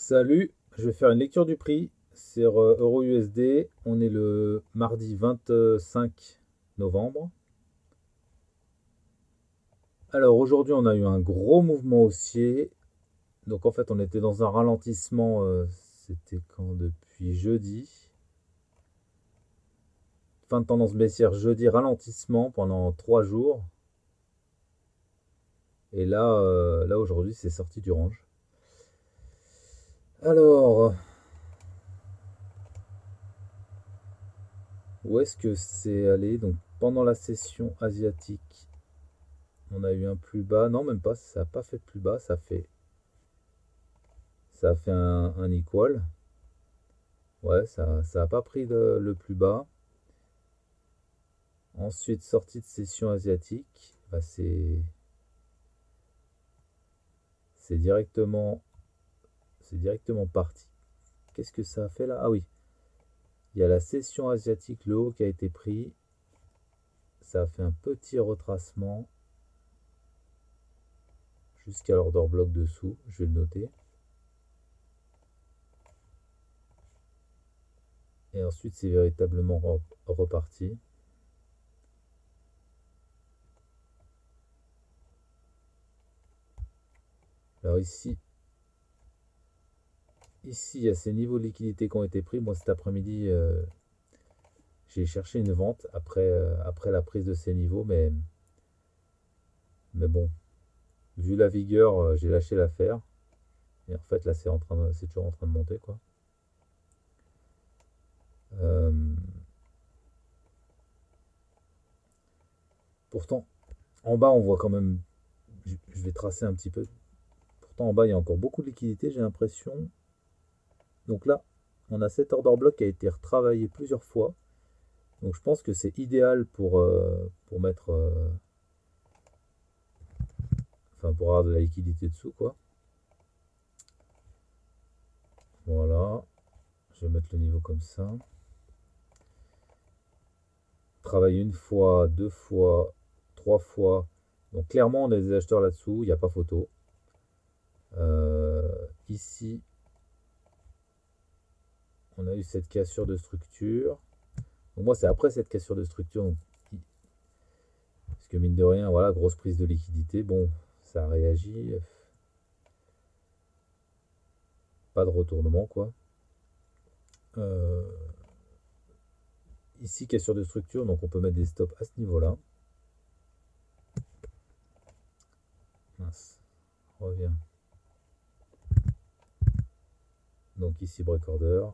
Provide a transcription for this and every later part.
Salut, je vais faire une lecture du prix sur EURUSD. On est le mardi 25 novembre. Alors aujourd'hui, on a eu un gros mouvement haussier. Donc en fait, on était dans un ralentissement. C'était quand? Depuis jeudi. Fin de tendance baissière jeudi, ralentissement pendant 3 jours. Et là aujourd'hui, c'est sorti du range. Alors, où est-ce que c'est allé? Donc pendant la session asiatique, on a eu un plus bas. Non, même pas, ça n'a pas fait de plus bas, ça a fait un equal. Ouais, ça a pas pris le plus bas. Ensuite, sortie de session asiatique, bah, c'est directement, c'est directement parti. Qu'est-ce que ça a fait là? Ah oui, il y a la session asiatique, le haut qui a été pris. Ça a fait un petit retracement jusqu'à l'order block dessous. Je vais le noter. Et ensuite, c'est véritablement reparti. Alors ici, il y a ces niveaux de liquidité qui ont été pris. Moi, cet après-midi, j'ai cherché une vente après la prise de ces niveaux, mais bon, vu la vigueur, j'ai lâché l'affaire. Et en fait, là, c'est toujours en train de monter, quoi. Euh, Pourtant, en bas, on voit quand même. Je vais tracer un petit peu. Pourtant, en bas, il y a encore beaucoup de liquidités, j'ai l'impression. Donc là, on a cet order block qui a été retravaillé plusieurs fois. Donc je pense que c'est idéal pour mettre. Enfin, pour avoir de la liquidité dessous, quoi. Voilà. Je vais mettre le niveau comme ça. Travailler une fois, deux fois, trois fois. Donc clairement, on a des acheteurs là-dessous, il n'y a pas photo. Ici, on a eu cette cassure de structure. Donc moi, c'est après cette cassure de structure. Parce que mine de rien, voilà, grosse prise de liquidité. Bon, ça a réagi. Pas de retournement, quoi. Euh, Ici, cassure de structure, donc on peut mettre des stops à ce niveau-là. Mince, revient. Donc ici, break order.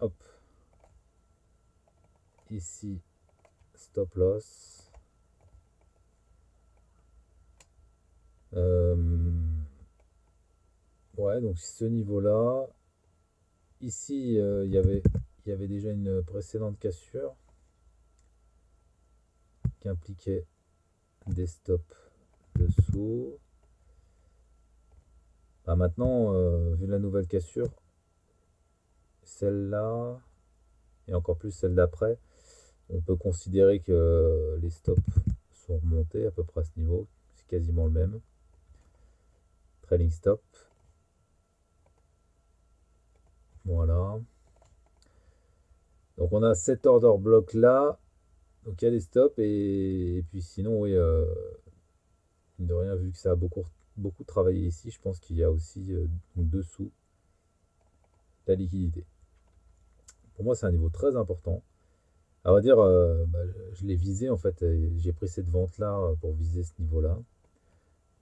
Hop. Ici, stop loss. Euh, ouais, donc ce niveau-là. Ici, il y avait déjà une précédente cassure qui impliquait des stops dessous. Bah maintenant, vu la nouvelle cassure, celle-là, et encore plus celle d'après, on peut considérer que les stops sont remontés à peu près à ce niveau. C'est quasiment le même. Trailing stop. Voilà. Donc on a cet order block là. Donc il y a des stops et puis sinon, oui, mine de rien, vu que ça a beaucoup travaillé ici, je pense qu'il y a aussi dessous la liquidité. Pour moi, c'est un niveau très important. À vrai dire, bah, je l'ai visé en fait. J'ai pris cette vente là pour viser ce niveau-là.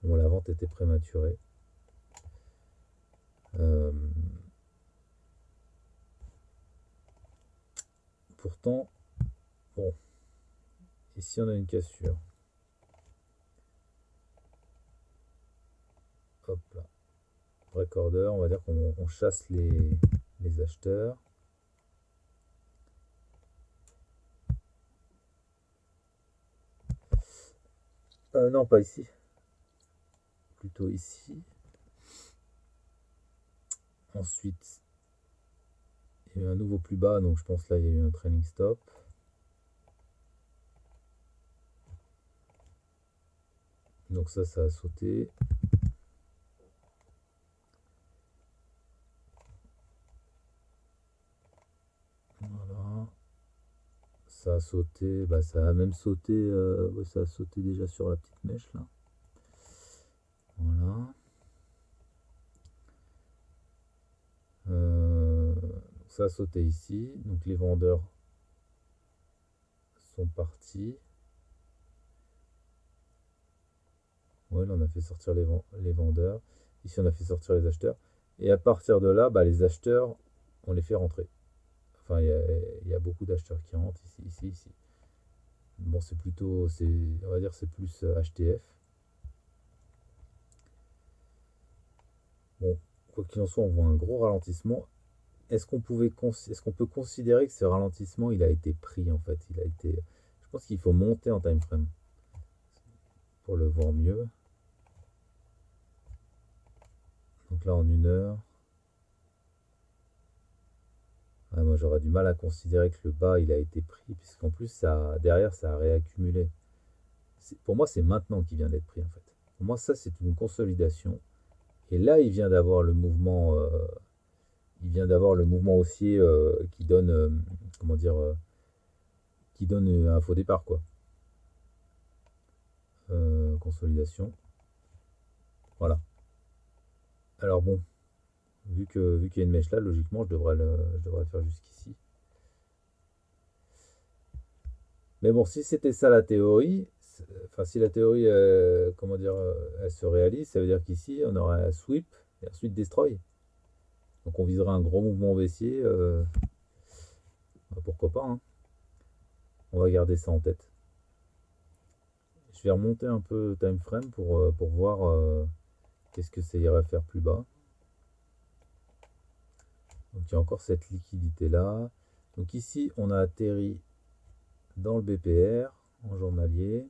Bon, la vente était prématurée. Euh, Pourtant, bon, ici on a une cassure. Hop là. Recorder, on va dire qu'on chasse les acheteurs. Non, pas ici. Plutôt ici. Ensuite, il y a eu un nouveau plus bas, donc je pense là il y a eu un trailing stop. Donc ça a sauté. Voilà. Ça a sauté, bah ça a même sauté, ouais, ça a sauté déjà sur la petite mèche là. Voilà. Euh, Ça a sauté ici. Donc les vendeurs sont partis. Ouais, là on a fait sortir les vendeurs. Ici on a fait sortir les acheteurs. Et à partir de là, bah, les acheteurs, on les fait rentrer. Enfin, il y a beaucoup d'acheteurs qui rentrent ici, ici, ici. Bon, c'est plutôt, on va dire, c'est plus HTF. Bon, quoi qu'il en soit, on voit un gros ralentissement. Est-ce qu'on peut considérer que ce ralentissement, il a été pris en fait, je pense qu'il faut monter en time frame pour le voir mieux. Donc là, en 1 heure, ouais, moi j'aurais du mal à considérer que le bas, il a été pris, puisqu'en plus, derrière, ça a réaccumulé. Pour moi, c'est maintenant qu'il vient d'être pris en fait. Pour moi, ça, c'est une consolidation. Et là, il vient d'avoir le mouvement haussier qui donne, comment dire, qui donne un faux départ quoi. Consolidation. Voilà. Alors bon, vu qu'il y a une mèche là, logiquement, je devrais le faire jusqu'ici. Mais bon, si c'était ça la théorie, enfin si la théorie, comment dire, elle se réalise, ça veut dire qu'ici, on aurait un sweep et ensuite destroy. Donc on viserait un gros mouvement baissier, bah, pourquoi pas, hein. On va garder ça en tête. Je vais remonter un peu time frame pour voir qu'est-ce que ça irait faire plus bas. Donc il y a encore cette liquidité là. Donc ici, on a atterri dans le BPR en journalier.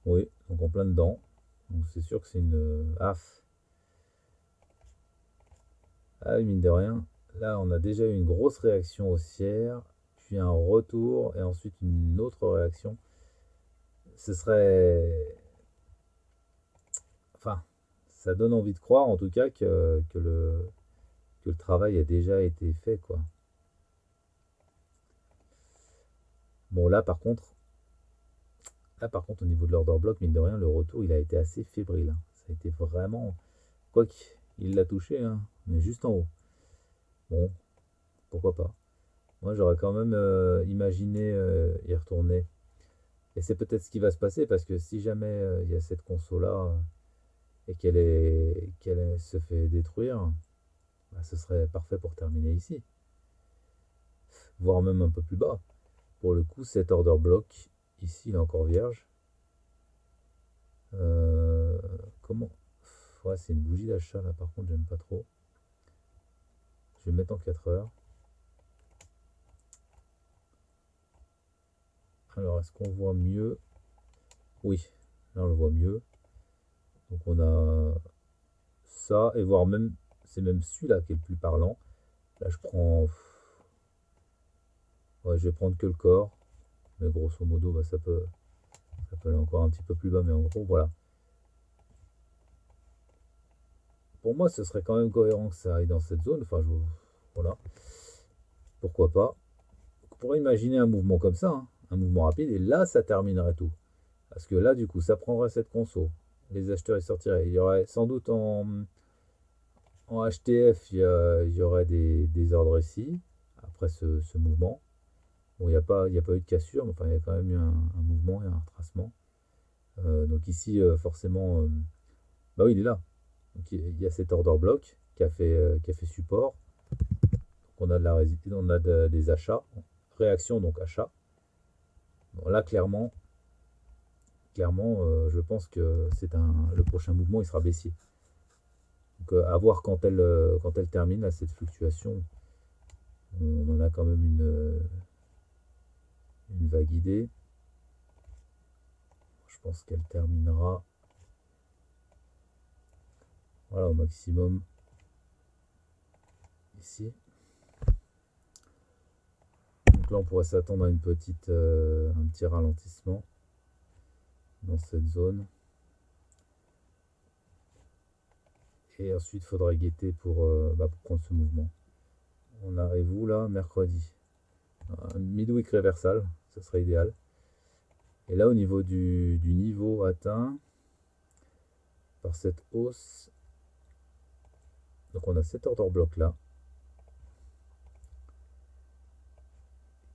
Oui, donc en plein dedans. Donc c'est sûr que c'est une AF. Ah oui, mine de rien. Là, on a déjà eu une grosse réaction haussière, puis un retour et ensuite une autre réaction. Ce serait. Enfin, ça donne envie de croire en tout cas que le travail a déjà été fait, quoi. Bon, là par contre, au niveau de l'order block, mine de rien, le retour, il a été assez fébrile, hein. Ça a été vraiment. Quoique, il l'a touché, hein, mais juste en haut. Bon, pourquoi pas. Moi, j'aurais quand même imaginé y retourner. Et c'est peut-être ce qui va se passer, parce que si jamais il y a cette conso-là et se fait détruire, bah, ce serait parfait pour terminer ici. Voire même un peu plus bas. Pour le coup, cet order block, ici, il est encore vierge. Euh, Comment? Ouais, c'est une bougie d'achat là, par contre, j'aime pas trop. Je vais mettre en 4 heures. Alors, est-ce qu'on voit mieux? Oui, là on le voit mieux. Donc on a ça, et voire même, c'est même celui-là qui est le plus parlant. Là je prends, ouais, je vais prendre que le corps, mais grosso modo, bah, ça peut aller encore un petit peu plus bas, mais en gros, voilà. Pour moi, ce serait quand même cohérent que ça aille dans cette zone. Enfin, voilà, pourquoi pas. On pourrait imaginer un mouvement comme ça, hein, un mouvement rapide, et là, ça terminerait tout. Parce que là, du coup, ça prendrait cette conso. Les acheteurs, ils sortiraient. Il y aurait sans doute en HTF, il y aurait des ordres ici, après ce mouvement. Bon, il y a pas eu de cassure, mais enfin, il y a quand même eu un mouvement et un retracement. Donc ici, forcément, bah oui, il est là. Donc il y a cet order block qui a fait support. Donc on a de la résistance, on a des achats. Réaction, donc achat. Bon, là, clairement, je pense que le prochain mouvement, il sera baissier. Donc à voir quand elle termine, là, cette fluctuation, on en a quand même une vague idée. Je pense qu'elle terminera, voilà, au maximum ici. Donc là, on pourrait s'attendre à un petit ralentissement dans cette zone. Et ensuite, il faudra guetter pour prendre ce mouvement. On arrive où là? Mercredi. Un midweek reversal, ça serait idéal. Et là, au niveau du niveau atteint par cette hausse, donc on a cet order block là,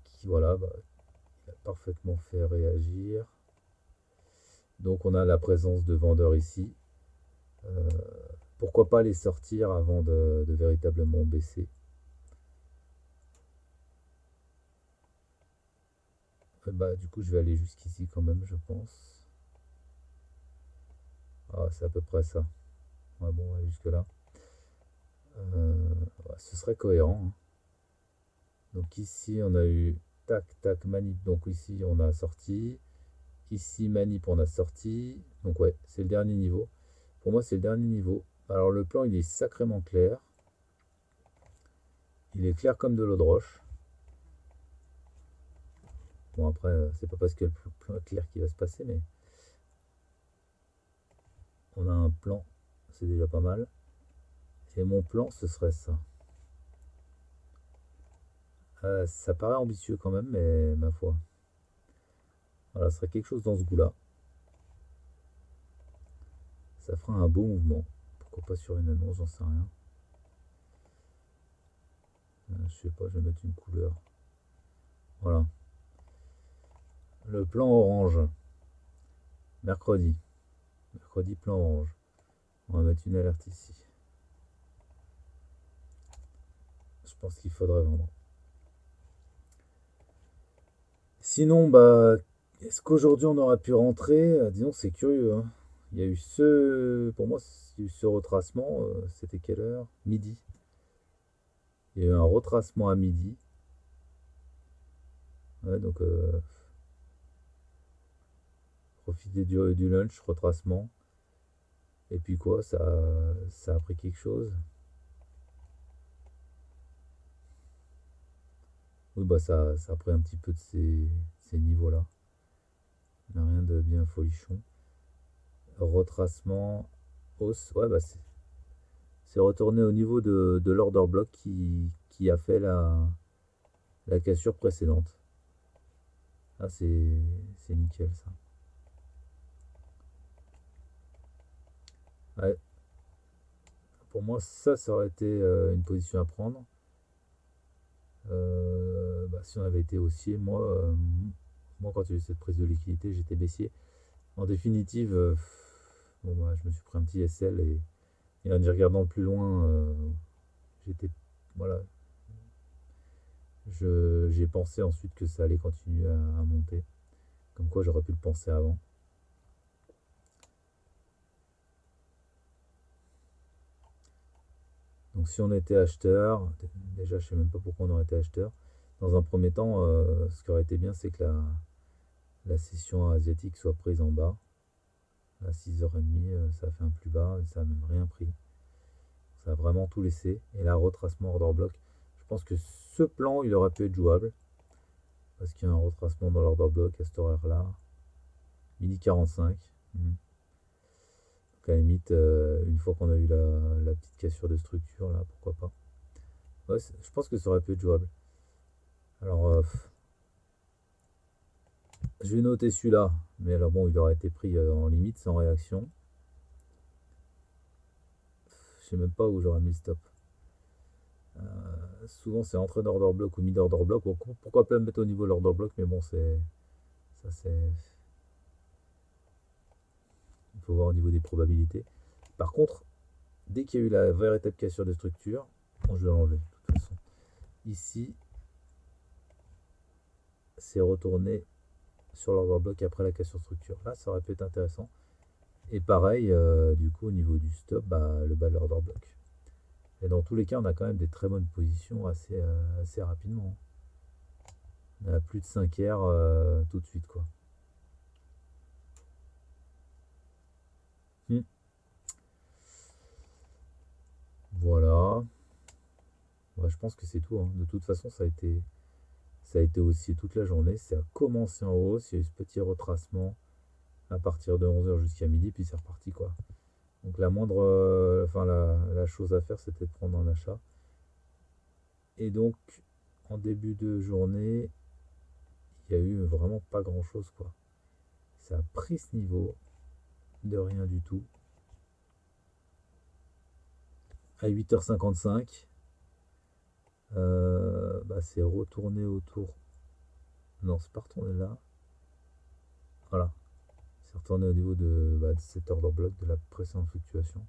qui voilà, il a parfaitement fait réagir. Donc on a la présence de vendeurs ici. Euh, Pourquoi pas les sortir avant de véritablement baisser. Du coup, je vais aller jusqu'ici quand même, je pense. Ah, c'est à peu près ça. Ouais, bon, aller jusque là. Ouais, ce serait cohérent, hein. Donc ici, on a eu tac, tac, manip. Donc ici, on a sorti. Ici, manip, on a sorti. Donc ouais, c'est le dernier niveau. Pour moi, c'est le dernier niveau. Alors le plan, il est sacrément clair. Il est clair comme de l'eau de roche. Bon, après, c'est pas parce que le plan est clair qu'il va se passer, mais on a un plan. C'est déjà pas mal. Et mon plan, ce serait ça. Ça paraît ambitieux quand même, mais ma foi. Voilà, ce serait quelque chose dans ce goût-là. Ça fera un beau mouvement. Pourquoi pas sur une annonce, j'en sais rien. Je sais pas, je vais mettre une couleur. Voilà. Le plan orange. Mercredi. Mercredi, plan orange. On va mettre une alerte ici. Je pense qu'il faudrait vendre. Sinon, est-ce qu'aujourd'hui on aurait pu rentrer? Disons, c'est curieux, hein. Il y a eu pour moi, il y a eu ce retracement. C'était quelle heure? Midi. Il y a eu un retracement à midi. Ouais, donc profiter du lunch, retracement. Et puis quoi, ça a pris quelque chose. Oui, ça a pris un petit peu de ces niveaux-là. Mais rien de bien folichon. Retracement, hausse. Ouais, c'est retourné au niveau de l'order block qui a fait la cassure précédente. Ah, c'est nickel ça. Ouais, pour moi, ça aurait été une position à prendre. Si on avait été haussier, moi quand il y a eu cette prise de liquidité, j'étais baissier. En définitive, je me suis pris un petit SL et en y regardant plus loin, j'étais. Voilà, j'ai pensé ensuite que ça allait continuer à monter. Comme quoi j'aurais pu le penser avant. Donc si on était acheteur, déjà je sais même pas pourquoi on aurait été acheteur. Dans un premier temps, ce qui aurait été bien, c'est que la session asiatique soit prise en bas. À 6h30, ça a fait un plus bas et ça a même rien pris. Ça a vraiment tout laissé. Et là, retracement order block. Je pense que ce plan, il aurait pu être jouable. Parce qu'il y a un retracement dans l'order block à cette horaire-là. Midi 45. Donc à la limite, une fois qu'on a eu la petite cassure de structure, là, pourquoi pas. Ouais, je pense que ça aurait pu être jouable. Alors, je vais noter celui-là. Mais alors bon, il aurait été pris en limite, sans réaction. Je sais même pas où j'aurais mis le stop. Souvent, c'est entrée d'order block ou mid-order block. Pourquoi pas le mettre au niveau de l'order block, mais bon, ça c'est. Il faut voir au niveau des probabilités. Par contre, dès qu'il y a eu la véritable cassure de structure, bon, je vais l'enlever de toute façon. Ici, c'est retourné sur l'order block après la cassure de structure. Là, ça aurait pu être intéressant. Et pareil, du coup, au niveau du stop, le bas de l'order block. Et dans tous les cas, on a quand même des très bonnes positions assez rapidement. On a plus de 5 R tout de suite, quoi. Hmm. Voilà. Ouais, je pense que c'est tout, hein. De toute façon, ça a été haussier toute la journée. Ça a commencé en hausse. Il y a eu ce petit retracement à partir de 11h jusqu'à midi, puis c'est reparti, quoi. Donc la moindre, enfin la chose à faire, c'était de prendre un achat. Et donc, en début de journée, il y a eu vraiment pas grand-chose, quoi. Ça a pris ce niveau de rien du tout. À 8h55, bah, c'est retourné autour. Non, c'est pas retourné là. Voilà. C'est retourné au niveau de cette heure bloc de la précédente fluctuation.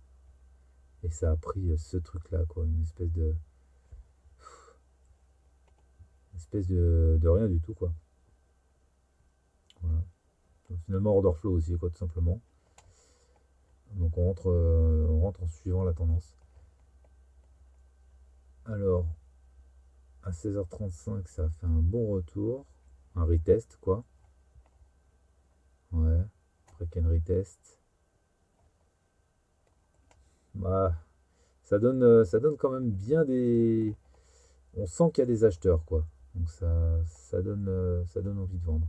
Et ça a pris ce truc-là, quoi. Une espèce de rien du tout, quoi. Voilà. Donc, finalement, order flow aussi, quoi, tout simplement. Donc on rentre en suivant la tendance. Alors, à 16h35, ça a fait un bon retour. Un retest, quoi. Ouais. Après qu'un retest. Bah, ça donne quand même bien des. On sent qu'il y a des acheteurs, quoi. Donc ça donne envie de vendre.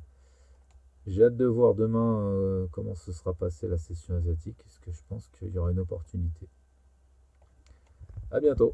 J'ai hâte de voir demain comment se sera passée la session asiatique, parce que je pense qu'il y aura une opportunité. À bientôt.